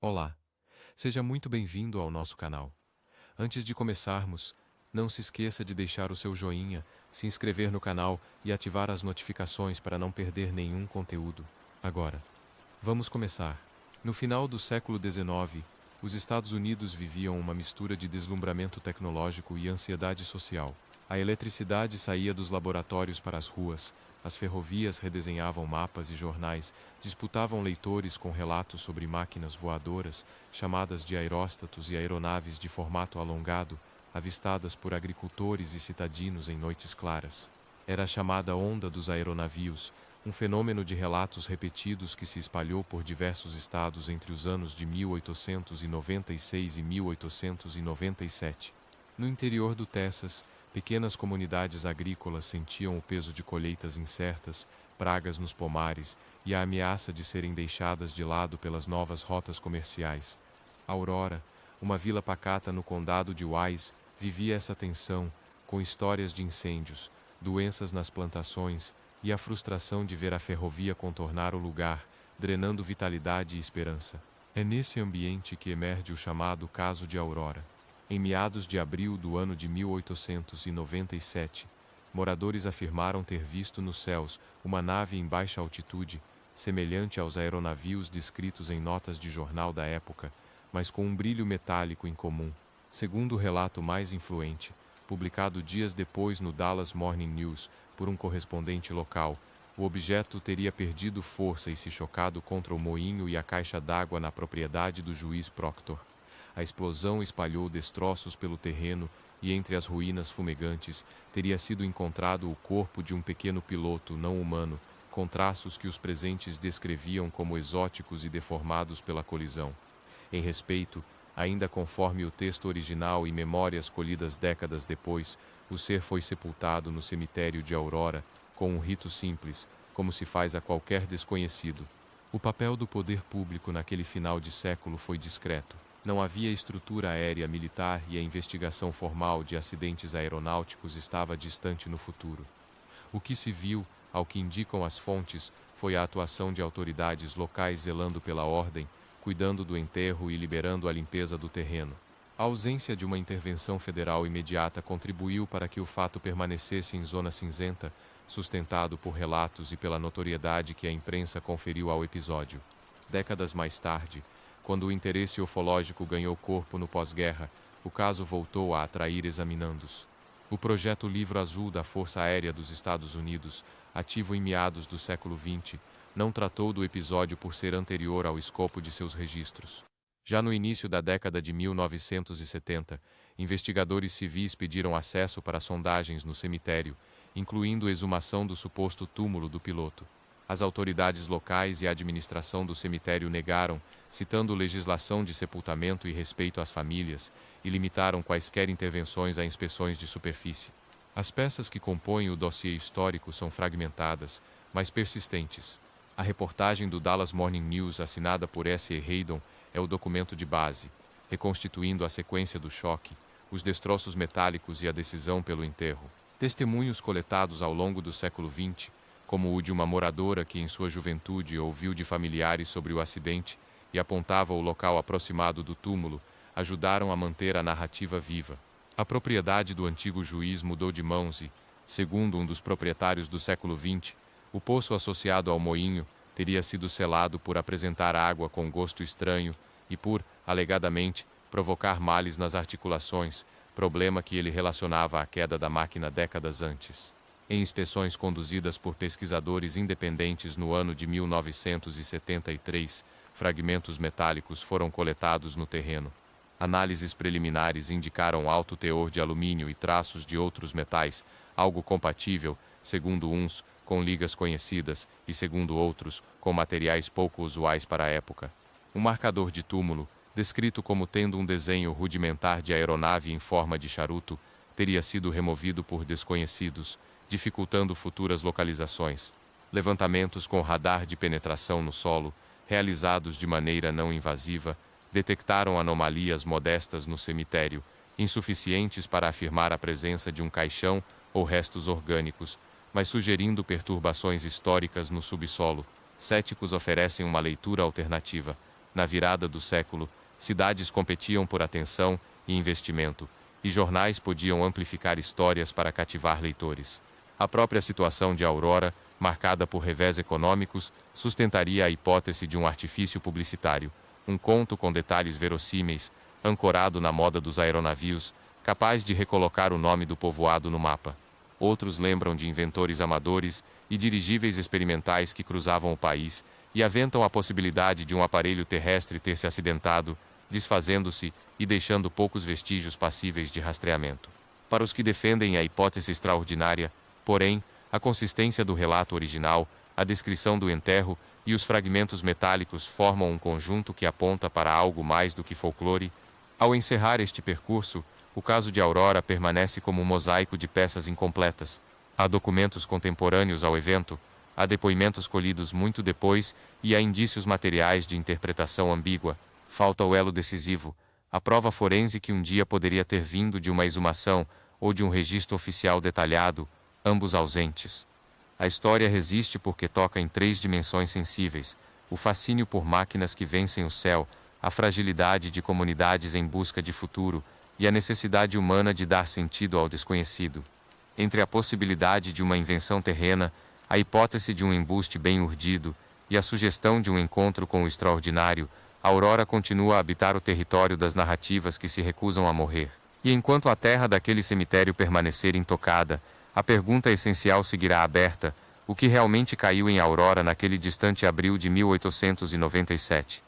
Olá, seja muito bem-vindo ao nosso canal. Antes de começarmos, não se esqueça de deixar o seu joinha, se inscrever no canal e ativar as notificações para não perder nenhum conteúdo. Agora, vamos começar. No final do século XIX, os Estados Unidos viviam uma mistura de deslumbramento tecnológico e ansiedade social. A eletricidade saía dos laboratórios para as ruas, as ferrovias redesenhavam mapas e jornais, disputavam leitores com relatos sobre máquinas voadoras, chamadas de aeróstatos e aeronaves de formato alongado, avistadas por agricultores e citadinos em noites claras. Era a chamada onda dos aeronavios, um fenômeno de relatos repetidos que se espalhou por diversos estados entre os anos de 1896 e 1897. No interior do Texas, pequenas comunidades agrícolas sentiam o peso de colheitas incertas, pragas nos pomares e a ameaça de serem deixadas de lado pelas novas rotas comerciais. Aurora, uma vila pacata no condado de Wise, vivia essa tensão, com histórias de incêndios, doenças nas plantações e a frustração de ver a ferrovia contornar o lugar, drenando vitalidade e esperança. É nesse ambiente que emerge o chamado Caso de Aurora. Em meados de abril do ano de 1897, moradores afirmaram ter visto nos céus uma nave em baixa altitude, semelhante aos aeronavios descritos em notas de jornal da época, mas com um brilho metálico incomum. Segundo o relato mais influente, publicado dias depois no Dallas Morning News por um correspondente local, o objeto teria perdido força e se chocado contra o moinho e a caixa d'água na propriedade do juiz Proctor. A explosão espalhou destroços pelo terreno e entre as ruínas fumegantes teria sido encontrado o corpo de um pequeno piloto não humano, com traços que os presentes descreviam como exóticos e deformados pela colisão. Em respeito, ainda conforme o texto original e memórias colhidas décadas depois, o ser foi sepultado no cemitério de Aurora, com um rito simples, como se faz a qualquer desconhecido. O papel do poder público naquele final de século foi discreto. Não havia estrutura aérea militar e a investigação formal de acidentes aeronáuticos estava distante no futuro. O que se viu, ao que indicam as fontes, foi a atuação de autoridades locais zelando pela ordem, cuidando do enterro e liberando a limpeza do terreno. A ausência de uma intervenção federal imediata contribuiu para que o fato permanecesse em zona cinzenta, sustentado por relatos e pela notoriedade que a imprensa conferiu ao episódio. Décadas mais tarde, quando o interesse ufológico ganhou corpo no pós-guerra, o caso voltou a atrair examinandos. O projeto Livro Azul da Força Aérea dos Estados Unidos, ativo em meados do século XX, não tratou do episódio por ser anterior ao escopo de seus registros. Já no início da década de 1970, investigadores civis pediram acesso para sondagens no cemitério, incluindo exumação do suposto túmulo do piloto. As autoridades locais e a administração do cemitério negaram, citando legislação de sepultamento e respeito às famílias, e limitaram quaisquer intervenções a inspeções de superfície. As peças que compõem o dossiê histórico são fragmentadas, mas persistentes. A reportagem do Dallas Morning News, assinada por S. E. Haydon, é o documento de base, reconstituindo a sequência do choque, os destroços metálicos e a decisão pelo enterro. Testemunhos coletados ao longo do século XX, como o de uma moradora que em sua juventude ouviu de familiares sobre o acidente e apontava o local aproximado do túmulo, ajudaram a manter a narrativa viva. A propriedade do antigo juiz mudou de mãos e, segundo um dos proprietários do século XX, o poço associado ao moinho teria sido selado por apresentar água com gosto estranho e por, alegadamente, provocar males nas articulações, problema que ele relacionava à queda da máquina décadas antes. Em inspeções conduzidas por pesquisadores independentes no ano de 1973, fragmentos metálicos foram coletados no terreno. Análises preliminares indicaram alto teor de alumínio e traços de outros metais, algo compatível, segundo uns, com ligas conhecidas e, segundo outros, com materiais pouco usuais para a época. Um marcador de túmulo, descrito como tendo um desenho rudimentar de aeronave em forma de charuto, teria sido removido por desconhecidos, dificultando futuras localizações. Levantamentos com radar de penetração no solo, realizados de maneira não invasiva, detectaram anomalias modestas no cemitério, insuficientes para afirmar a presença de um caixão ou restos orgânicos, mas sugerindo perturbações históricas no subsolo. Céticos oferecem uma leitura alternativa. Na virada do século, cidades competiam por atenção e investimento, e jornais podiam amplificar histórias para cativar leitores. A própria situação de Aurora, marcada por revés econômicos, sustentaria a hipótese de um artifício publicitário, um conto com detalhes verossímeis, ancorado na moda dos aeronavios, capaz de recolocar o nome do povoado no mapa. Outros lembram de inventores amadores e dirigíveis experimentais que cruzavam o país e aventam a possibilidade de um aparelho terrestre ter se acidentado, desfazendo-se e deixando poucos vestígios passíveis de rastreamento. Para os que defendem a hipótese extraordinária, porém, a consistência do relato original, a descrição do enterro e os fragmentos metálicos formam um conjunto que aponta para algo mais do que folclore. Ao encerrar este percurso, o caso de Aurora permanece como um mosaico de peças incompletas. Há documentos contemporâneos ao evento, há depoimentos colhidos muito depois e há indícios materiais de interpretação ambígua. Falta o elo decisivo, a prova forense que um dia poderia ter vindo de uma exumação ou de um registro oficial detalhado, ambos ausentes. A história resiste porque toca em 3 dimensões sensíveis: o fascínio por máquinas que vencem o céu, a fragilidade de comunidades em busca de futuro e a necessidade humana de dar sentido ao desconhecido. Entre a possibilidade de uma invenção terrena, a hipótese de um embuste bem urdido e a sugestão de um encontro com o extraordinário, a Aurora continua a habitar o território das narrativas que se recusam a morrer. E enquanto a terra daquele cemitério permanecer intocada, a pergunta essencial seguirá aberta: o que realmente caiu em Aurora naquele distante abril de 1897?